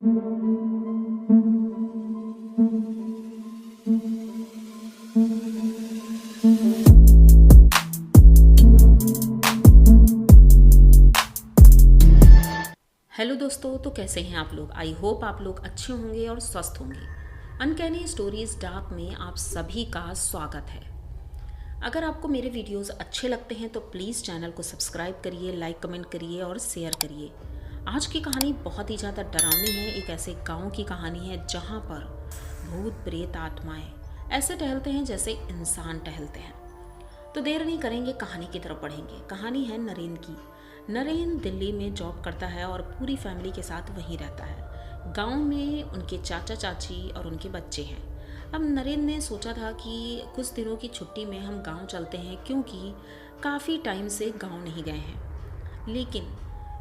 Hello दोस्तों, तो कैसे हैं आप लोग। आई होप आप लोग अच्छे होंगे और स्वस्थ होंगे। अनकैनी स्टोरीज डार्क में आप सभी का स्वागत है। अगर आपको मेरे वीडियोस अच्छे लगते हैं तो प्लीज़ चैनल को सब्सक्राइब करिए, लाइक कमेंट करिए और शेयर करिए। आज की कहानी बहुत ही ज़्यादा डरावनी है। एक ऐसे गांव की कहानी है जहां पर भूत प्रेत आत्माएं ऐसे टहलते हैं जैसे इंसान टहलते हैं। तो देर नहीं करेंगे, कहानी की तरफ बढ़ेंगे। कहानी है नरेन की। नरेन दिल्ली में जॉब करता है और पूरी फैमिली के साथ वहीं रहता है। गांव में उनके चाचा चाची और उनके बच्चे हैं। अब नरेन ने सोचा था कि कुछ दिनों की छुट्टी में हम गांव चलते हैं, क्योंकि काफ़ी टाइम से गांव नहीं गए हैं। लेकिन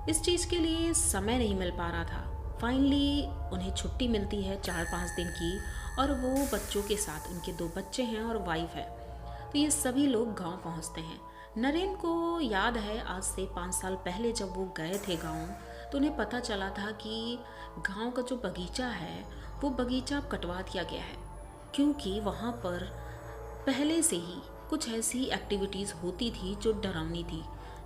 इस चीज़ के लिए समय नहीं मिल पा रहा था। फाइनली उन्हें छुट्टी मिलती है 4-5 दिन की, और वो बच्चों के साथ, उनके 2 बच्चे हैं और वाइफ है, तो ये सभी लोग गांव पहुंचते हैं। नरेन को याद है आज से 5 साल पहले जब वो गए थे गांव, तो उन्हें पता चला था कि गांव का जो बगीचा है वो बगीचा अब कटवा दिया गया है, क्योंकि वहाँ पर पहले से ही कुछ ऐसी एक्टिविटीज़ होती थी जो डरावनी थी।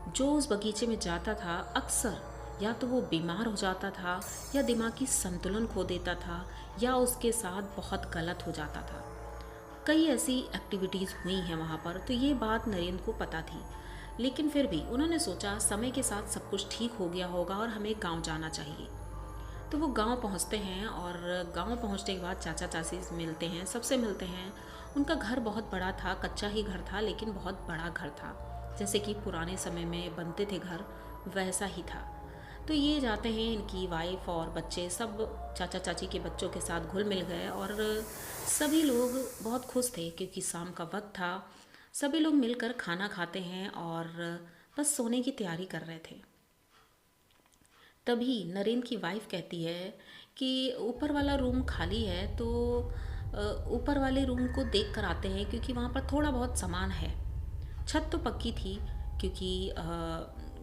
जो उस बगीचे में जाता था अक्सर या तो वो बीमार हो जाता था, या दिमागी संतुलन खो देता था, या उसके साथ बहुत गलत हो जाता था। कई ऐसी एक्टिविटीज़ हुई हैं वहाँ पर, तो ये बात नरेंद्र को पता थी। लेकिन फिर भी उन्होंने सोचा समय के साथ सब कुछ ठीक हो गया होगा और हमें गांव जाना चाहिए। तो वो गांव पहुँचते हैं, और गांव पहुँचने के बाद चाचा चाची से मिलते हैं, सबसे मिलते हैं। उनका घर बहुत बड़ा था, कच्चा ही घर था लेकिन बहुत बड़ा घर था, जैसे कि पुराने समय में बनते थे घर, वैसा ही था। तो ये जाते हैं, इनकी वाइफ और बच्चे सब चाचा चाची के बच्चों के साथ घुल मिल गए, और सभी लोग बहुत खुश थे क्योंकि शाम का वक्त था। सभी लोग मिलकर खाना खाते हैं और बस सोने की तैयारी कर रहे थे। तभी नरेंद्र की वाइफ कहती है कि ऊपर वाला रूम खाली है, तो ऊपर वाले रूम को देख कर आते हैं, क्योंकि वहाँ पर थोड़ा बहुत सामान है। छत तो पक्की थी, क्योंकि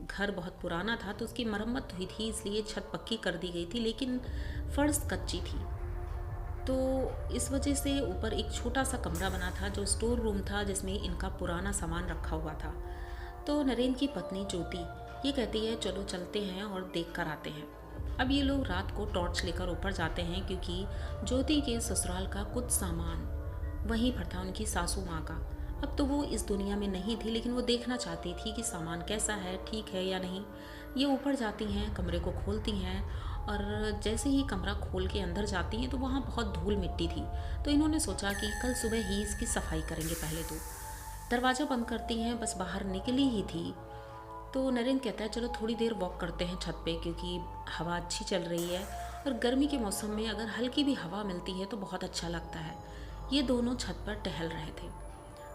घर बहुत पुराना था तो उसकी मरम्मत हुई थी, इसलिए छत पक्की कर दी गई थी, लेकिन फर्श कच्ची थी। तो इस वजह से ऊपर एक छोटा सा कमरा बना था जो स्टोर रूम था, जिसमें इनका पुराना सामान रखा हुआ था। तो नरेंद्र की पत्नी ज्योति ये कहती है चलो चलते हैं और देख कर आते हैं। अब ये लोग रात को टॉर्च लेकर ऊपर जाते हैं, क्योंकि ज्योति के ससुराल का कुछ सामान वहीं पर था, उनकी सासू माँ का। अब तो वो इस दुनिया में नहीं थी, लेकिन वो देखना चाहती थी कि सामान कैसा है, ठीक है या नहीं। ये ऊपर जाती हैं, कमरे को खोलती हैं, और जैसे ही कमरा खोल के अंदर जाती हैं तो वहाँ बहुत धूल मिट्टी थी। तो इन्होंने सोचा कि कल सुबह ही इसकी सफाई करेंगे। पहले तो दरवाज़ा बंद करती हैं, बस बाहर निकली ही थी तो नरेंद्र कहता है चलो थोड़ी देर वॉक करते हैं छत पे, क्योंकि हवा अच्छी चल रही है, और गर्मी के मौसम में अगर हल्की भी हवा मिलती है तो बहुत अच्छा लगता है। ये दोनों छत पर टहल रहे थे।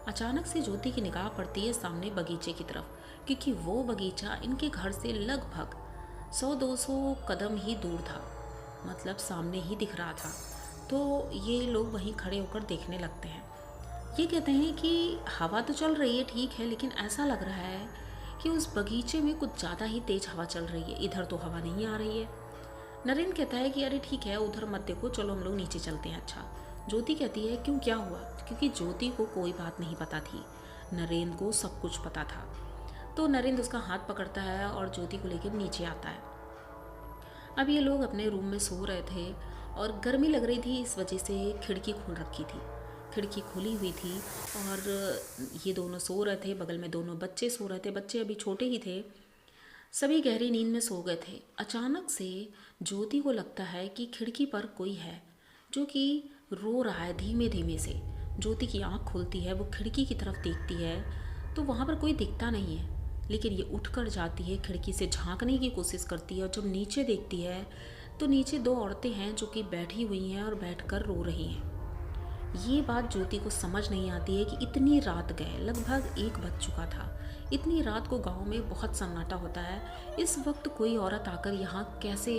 अचानक से ज्योति की निगाह पड़ती है सामने बगीचे की तरफ, क्योंकि वो बगीचा इनके घर से लगभग 100-200 कदम ही दूर था, मतलब सामने ही दिख रहा था। तो ये लोग वहीं खड़े होकर देखने लगते हैं। ये कहते हैं कि हवा तो चल रही है, ठीक है, लेकिन ऐसा लग रहा है कि उस बगीचे में कुछ ज़्यादा ही तेज हवा चल रही है, इधर तो हवा नहीं आ रही है। नरेंद्र कहता है कि अरे ठीक है, उधर मत देखो, चलो हम लोग नीचे चलते हैं। अच्छा। ज्योति कहती है क्यों, क्या हुआ? क्योंकि ज्योति को कोई बात नहीं पता थी, नरेंद्र को सब कुछ पता था। तो नरेंद्र उसका हाथ पकड़ता है और ज्योति को लेकर नीचे आता है। अब ये लोग अपने रूम में सो रहे थे और गर्मी लग रही थी, इस वजह से खिड़की खोल रखी थी, खिड़की खुली हुई थी, और ये दोनों सो रहे थे। बगल में दोनों बच्चे सो रहे थे, बच्चे अभी छोटे ही थे। सभी गहरी नींद में सो गए थे। अचानक से ज्योति को लगता है कि खिड़की पर कोई है जो कि रो रहा है धीमे धीमे से। ज्योति की आंख खुलती है, वो खिड़की की तरफ देखती है तो वहाँ पर कोई दिखता नहीं है, लेकिन ये उठकर जाती है, खिड़की से झांकने की कोशिश करती है, और जब नीचे देखती है तो नीचे 2 औरतें हैं जो कि बैठी हुई हैं और बैठकर रो रही हैं। ये बात ज्योति को समझ नहीं आती है कि इतनी रात गए, लगभग 1 बज चुका था। इतनी रात को गांव में बहुत सन्नाटा होता है, इस वक्त कोई औरत आकर यहाँ कैसे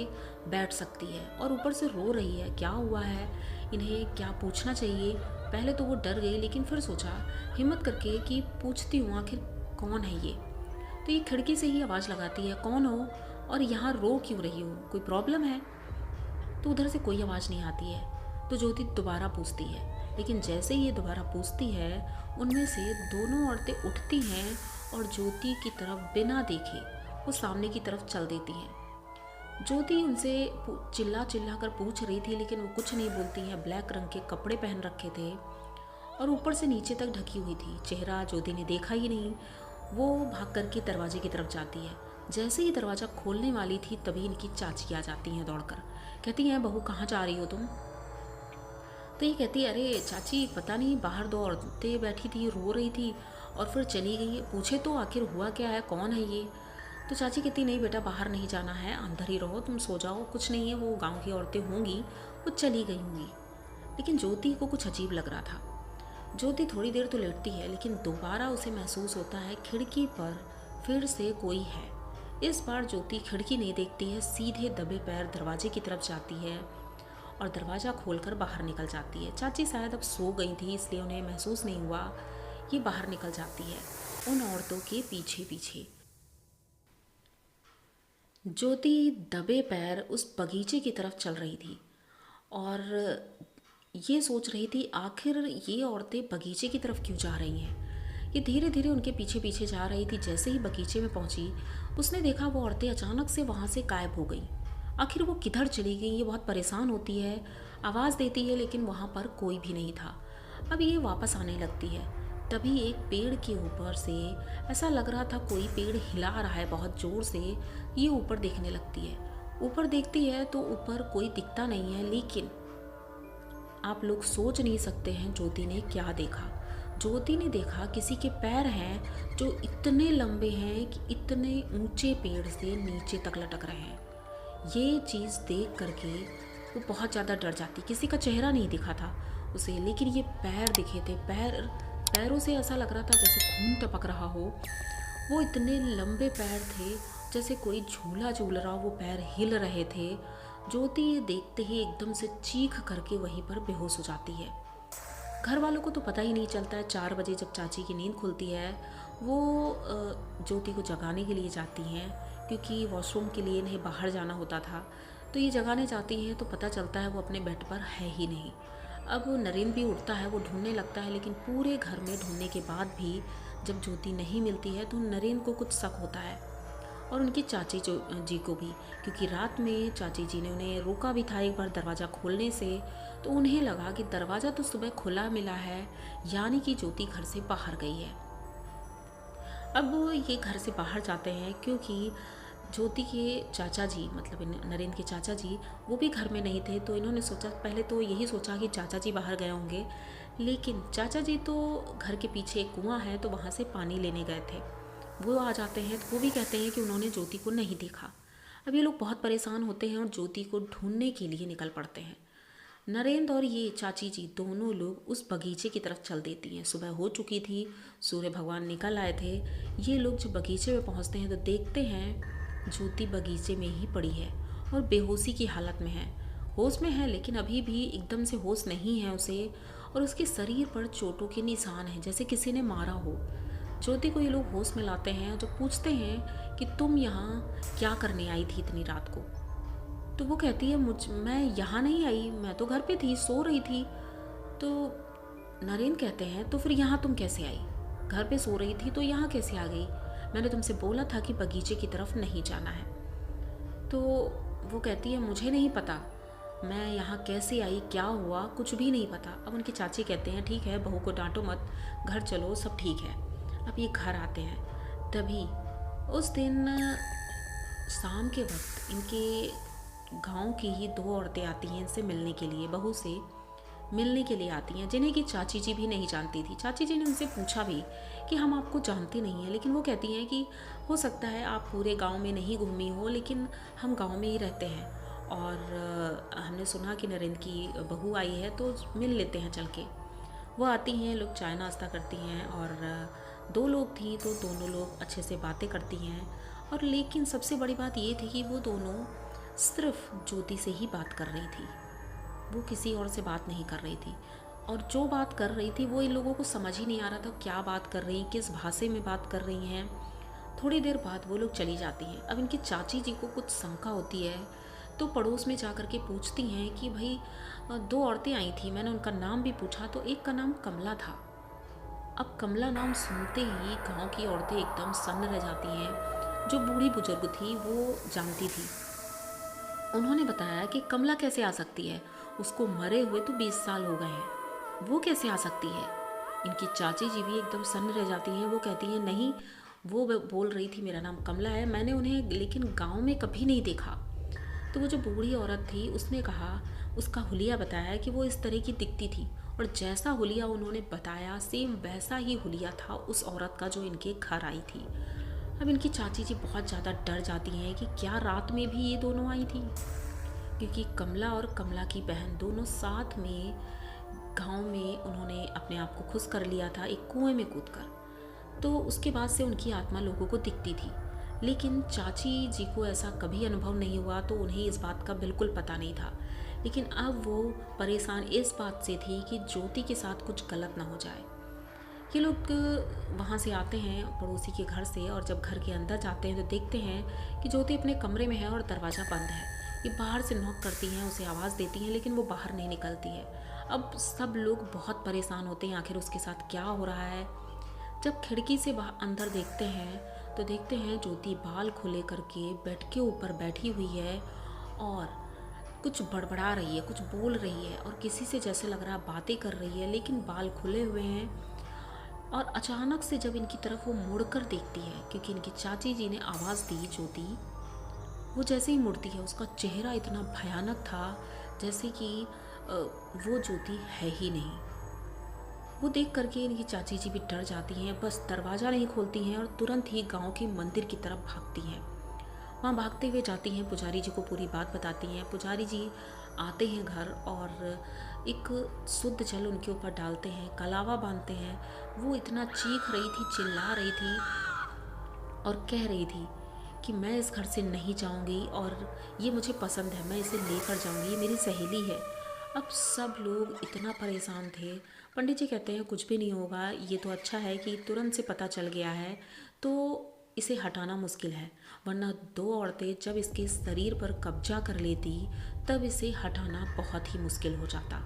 बैठ सकती है और ऊपर से रो रही है? क्या हुआ है, इन्हें क्या पूछना चाहिए? पहले तो वो डर गई, लेकिन फिर सोचा हिम्मत करके कि पूछती हूँ आखिर कौन है ये। तो ये खिड़की से ही आवाज़ लगाती है, कौन हो और यहाँ रो क्यों रही हो, कोई प्रॉब्लम है? तो उधर से कोई आवाज़ नहीं आती है। तो ज्योति दोबारा पूछती है, लेकिन जैसे ही ये दोबारा पूछती है, उनमें से दोनों औरतें उठती हैं और ज्योति की तरफ बिना देखे वो सामने की तरफ चल देती हैं। ज्योति उनसे चिल्ला चिल्ला कर पूछ रही थी, लेकिन वो कुछ नहीं बोलती हैं। ब्लैक रंग के कपड़े पहन रखे थे और ऊपर से नीचे तक ढकी हुई थी। चेहरा ज्योति ने देखा ही नहीं। वो भाग करके दरवाजे की तरफ जाती है। जैसे ही दरवाज़ा खोलने वाली थी, तभी इनकी चाची आ जाती हैं दौड़कर। कहती हैं, बहू कहाँ जा रही हो तुम? तो ये कहती है, अरे चाची पता नहीं, बाहर दो औरतें बैठी थी, रो रही थी और फिर चली गई। पूछे तो आखिर हुआ क्या है, कौन है ये? तो चाची कहती, नहीं बेटा, बाहर नहीं जाना है, अंदर ही रहो, तुम सो जाओ, कुछ नहीं है, वो गांव की औरतें होंगी, वो चली गई होंगी। लेकिन ज्योति को कुछ अजीब लग रहा था। ज्योति थोड़ी देर तो लेटती है, लेकिन दोबारा उसे महसूस होता है खिड़की पर फिर से कोई है। इस बार ज्योति खिड़की नहीं देखती है, सीधे दबे पैर दरवाजे की तरफ जाती है और दरवाज़ा खोलकर बाहर निकल जाती है। चाची शायद अब सो गई थी, इसलिए उन्हें महसूस नहीं हुआ। ये बाहर निकल जाती है उन औरतों के पीछे पीछे। ज्योति दबे पैर उस बगीचे की तरफ चल रही थी और ये सोच रही थी, आखिर ये औरतें बगीचे की तरफ क्यों जा रही हैं। ये धीरे धीरे उनके पीछे पीछे जा रही थी। जैसे ही बगीचे में पहुंची, उसने देखा वो औरतें अचानक से वहाँ से गायब हो गई। आखिर वो किधर चली गई? ये बहुत परेशान होती है, आवाज़ देती है, लेकिन वहाँ पर कोई भी नहीं था। अब ये वापस आने लगती है। तभी एक पेड़ के ऊपर से ऐसा लग रहा था कोई पेड़ हिला रहा है बहुत ज़ोर से। ये ऊपर देखने लगती है। ऊपर देखती है तो ऊपर कोई दिखता नहीं है, लेकिन आप लोग सोच नहीं सकते हैं ज्योति ने क्या देखा। ज्योति ने देखा किसी के पैर हैं जो इतने लंबे हैं कि इतने ऊंचे पेड़ से नीचे तक लटक रहे हैं। ये चीज़ देख करके वो बहुत ज़्यादा डर जाती। किसी का चेहरा नहीं दिखा था उसे, लेकिन ये पैर दिखे थे। पैरों से ऐसा लग रहा था जैसे खून टपक रहा हो। वो इतने लंबे पैर थे, जैसे कोई झूला झूल रहा हो, वो पैर हिल रहे थे। ज्योति ये देखते ही एकदम से चीख करके वहीं पर बेहोश हो जाती है। घर वालों को तो पता ही नहीं चलता है। 4 बजे जब चाची की नींद खुलती है, वो ज्योति को जगाने के लिए जाती हैं, क्योंकि वॉशरूम के लिए इन्हें बाहर जाना होता था। तो ये जगाने जाती हैं तो पता चलता है वो अपने बेड पर है ही नहीं। अब नरेंद्र भी उठता है, वो ढूंढने लगता है, लेकिन पूरे घर में ढूंढने के बाद भी जब ज्योति नहीं मिलती है तो नरेंद्र को कुछ शक होता है और उनकी चाची जी को भी, क्योंकि रात में चाची जी ने उन्हें रोका भी था एक बार दरवाज़ा खोलने से। तो उन्हें लगा कि दरवाज़ा तो सुबह खुला मिला है, यानी कि ज्योति घर से बाहर गई है। अब ये घर से बाहर जाते हैं, क्योंकि ज्योति के चाचा जी, मतलब नरेंद्र के चाचा जी, वो भी घर में नहीं थे। तो इन्होंने सोचा, पहले तो यही सोचा कि चाचा जी बाहर गए होंगे, लेकिन चाचा जी तो घर के पीछे एक कुआं है, तो वहाँ से पानी लेने गए थे। वो आ जाते हैं तो वो भी कहते हैं कि उन्होंने ज्योति को नहीं देखा। अब ये लोग बहुत परेशान होते हैं और ज्योति को ढूंढने के लिए निकल पड़ते हैं। नरेंद्र और ये चाची जी दोनों लोग उस बगीचे की तरफ चल देती हैं। सुबह हो चुकी थी, सूर्य भगवान निकल आए थे। ये लोग जब बगीचे में पहुंचते हैं तो देखते हैं ज्योति बगीचे में ही पड़ी है और बेहोशी की हालत में है। होश में है, लेकिन अभी भी एकदम से होश नहीं है उसे, और उसके शरीर पर चोटों के निशान हैं, जैसे किसी ने मारा हो। ज्योति को ये लोग होश में लाते हैं, जो पूछते हैं कि तुम यहाँ क्या करने आई थी इतनी रात को? तो वो कहती है, मैं यहाँ नहीं आई, मैं तो घर पे थी, सो रही थी। तो नरेंद्र कहते हैं, तो फिर यहाँ तुम कैसे आई? घर पे सो रही थी तो यहाँ कैसे आ गई? मैंने तुमसे बोला था कि बगीचे की तरफ नहीं जाना है। तो वो कहती है, मुझे नहीं पता मैं यहाँ कैसे आई, क्या हुआ, कुछ भी नहीं पता। अब उनकी चाची कहते हैं, ठीक है बहू को डांटो मत, घर चलो, सब ठीक है। अब ये घर आते हैं, तभी उस दिन शाम के वक्त इनके गांव की ही 2 औरतें आती हैं इनसे मिलने के लिए, बहू से मिलने के लिए आती हैं, जिन्हें कि चाची जी भी नहीं जानती थी। चाची जी ने उनसे पूछा भी कि हम आपको जानते नहीं हैं, लेकिन वो कहती हैं कि हो सकता है आप पूरे गांव में नहीं घूमी हो, लेकिन हम गांव में ही रहते हैं और हमने सुना कि नरेंद्र की बहू आई है, तो मिल लेते हैं चल के। वो आती हैं, लोग चाय नाश्ता करती हैं, और 2 लोग थी तो दोनों लोग अच्छे से बातें करती हैं। और लेकिन सबसे बड़ी बात ये थी कि वो दोनों सिर्फ ज्योति से ही बात कर रही थी, वो किसी और से बात नहीं कर रही थी। और जो बात कर रही थी वो इन लोगों को समझ ही नहीं आ रहा था क्या बात कर रही, किस भाषा में बात कर रही हैं। थोड़ी देर बाद वो लोग चली जाती हैं। अब इनकी चाची जी को कुछ शंका होती है, तो पड़ोस में जा कर के पूछती हैं कि भाई दो औरतें आई थी, मैंने उनका नाम भी पूछा तो एक का नाम कमला था। अब कमला नाम सुनते ही गांव की औरतें एकदम सन्न रह जाती हैं। जो बूढ़ी बुजुर्ग थी वो जानती थी। उन्होंने बताया कि कमला कैसे आ सकती है, उसको मरे हुए तो 20 साल हो गए हैं, वो कैसे आ सकती है। इनकी चाची जी भी एकदम सन्न रह जाती हैं। वो कहती हैं नहीं, वो बोल रही थी मेरा नाम कमला है, मैंने उन्हें लेकिन गांव में कभी नहीं देखा। तो वो जो बूढ़ी औरत थी उसने कहा, उसका हुलिया बताया कि वो इस तरह की दिखती थी, और जैसा हुलिया उन्होंने बताया सेम वैसा ही हुलिया था उस औरत का जो इनके घर आई थी। अब इनकी चाची जी बहुत ज़्यादा डर जाती हैं कि क्या रात में भी ये दोनों आई थी, क्योंकि कमला और कमला की बहन दोनों साथ में गांव में उन्होंने अपने आप को खुश कर लिया था एक कुएं में कूदकर। तो उसके बाद से उनकी आत्मा लोगों को दिखती थी, लेकिन चाची जी को ऐसा कभी अनुभव नहीं हुआ, तो उन्हें इस बात का बिल्कुल पता नहीं था। लेकिन अब वो परेशान इस बात से थी कि ज्योति के साथ कुछ गलत ना हो जाए। ये लोग वहाँ से आते हैं पड़ोसी के घर से, और जब घर के अंदर जाते हैं तो देखते हैं कि ज्योति अपने कमरे में है और दरवाज़ा बंद है। ये बाहर से नॉक करती हैं, उसे आवाज़ देती हैं, लेकिन वो बाहर नहीं निकलती है। अब सब लोग बहुत परेशान होते हैं, आखिर उसके साथ क्या हो रहा है। जब खिड़की से बाहर अंदर देखते हैं तो देखते हैं ज्योति बाल खुले करके बेड के ऊपर बैठी हुई है और कुछ बड़बड़ा रही है, कुछ बोल रही है, और किसी से जैसे लग रहा बातें कर रही है, लेकिन बाल खुले हुए हैं। और अचानक से जब इनकी तरफ वो मुड़कर देखती है, क्योंकि इनकी चाची जी ने आवाज़ दी ज्योति, वो जैसे ही मुड़ती है उसका चेहरा इतना भयानक था जैसे कि वो ज्योति है ही नहीं। वो देख करके इनकी चाची जी भी डर जाती हैं, बस दरवाज़ा नहीं खोलती हैं और तुरंत ही गांव के मंदिर की तरफ भागती हैं। वहाँ भागते हुए जाती हैं, पुजारी जी को पूरी बात बताती हैं। पुजारी जी आते हैं घर और एक शुद्ध जल उनके ऊपर डालते हैं, कलावा बांधते हैं। वो इतना चीख रही थी, चिल्ला रही थी और कह रही थी कि मैं इस घर से नहीं जाऊंगी और ये मुझे पसंद है, मैं इसे लेकर जाऊंगी, ये मेरी सहेली है। अब सब लोग इतना परेशान थे। पंडित जी कहते हैं कुछ भी नहीं होगा, ये तो अच्छा है कि तुरंत से पता चल गया है, तो इसे हटाना मुश्किल है, वरना दो औरतें जब इसके शरीर पर कब्जा कर लेती तब इसे हटाना बहुत ही मुश्किल हो जाता।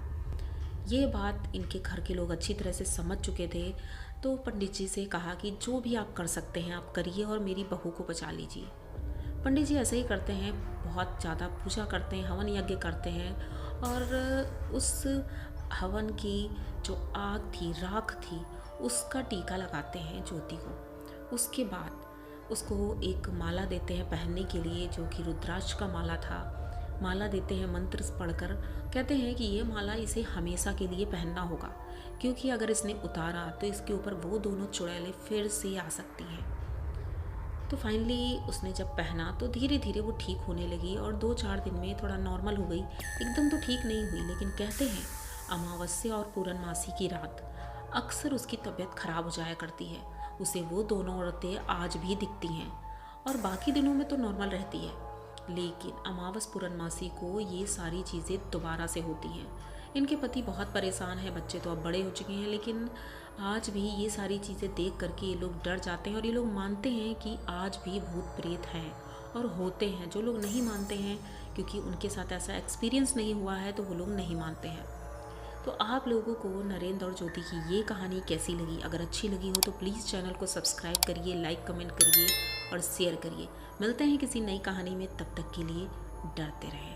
ये बात इनके घर के लोग अच्छी तरह से समझ चुके थे। तो पंडित जी से कहा कि जो भी आप कर सकते हैं आप करिए और मेरी बहू को बचा लीजिए। पंडित जी ऐसे ही करते हैं, बहुत ज़्यादा पूजा करते हैं, हवन यज्ञ करते हैं, और उस हवन की जो आग थी, राख थी, उसका टीका लगाते हैं ज्योति को। उसके बाद उसको एक माला देते हैं पहनने के लिए, जो कि रुद्राक्ष का माला था। माला देते हैं मंत्र पढ़कर, कहते हैं कि ये माला इसे हमेशा के लिए पहनना होगा, क्योंकि अगर इसने उतारा तो इसके ऊपर वो दोनों चुड़ैलें फिर से आ सकती हैं। तो फाइनली उसने जब पहना तो धीरे धीरे वो ठीक होने लगी और 2-4 दिन में थोड़ा नॉर्मल हो गई। एकदम तो ठीक नहीं हुई, लेकिन कहते हैं अमावस्या और पूर्णमासी की रात अक्सर उसकी तबीयत खराब हो जाया करती है। उसे वो दोनों औरतें आज भी दिखती हैं, और बाकी दिनों में तो नॉर्मल रहती है, लेकिन अमावस पूर्णमासी को ये सारी चीज़ें दोबारा से होती हैं। इनके पति बहुत परेशान हैं, बच्चे तो अब बड़े हो चुके हैं, लेकिन आज भी ये सारी चीज़ें देख करके ये लोग डर जाते हैं और ये लोग मानते हैं कि आज भी भूत प्रेत हैं और होते हैं। जो लोग नहीं मानते हैं, क्योंकि उनके साथ ऐसा एक्सपीरियंस नहीं हुआ है, तो वो लोग नहीं मानते हैं। तो आप लोगों को नरेंद्र और ज्योति की ये कहानी कैसी लगी? अगर अच्छी लगी हो तो प्लीज़ चैनल को सब्सक्राइब करिए, लाइक कमेंट करिए और शेयर करिए। मिलते हैं किसी नई कहानी में, तब तक के लिए डरते रहें।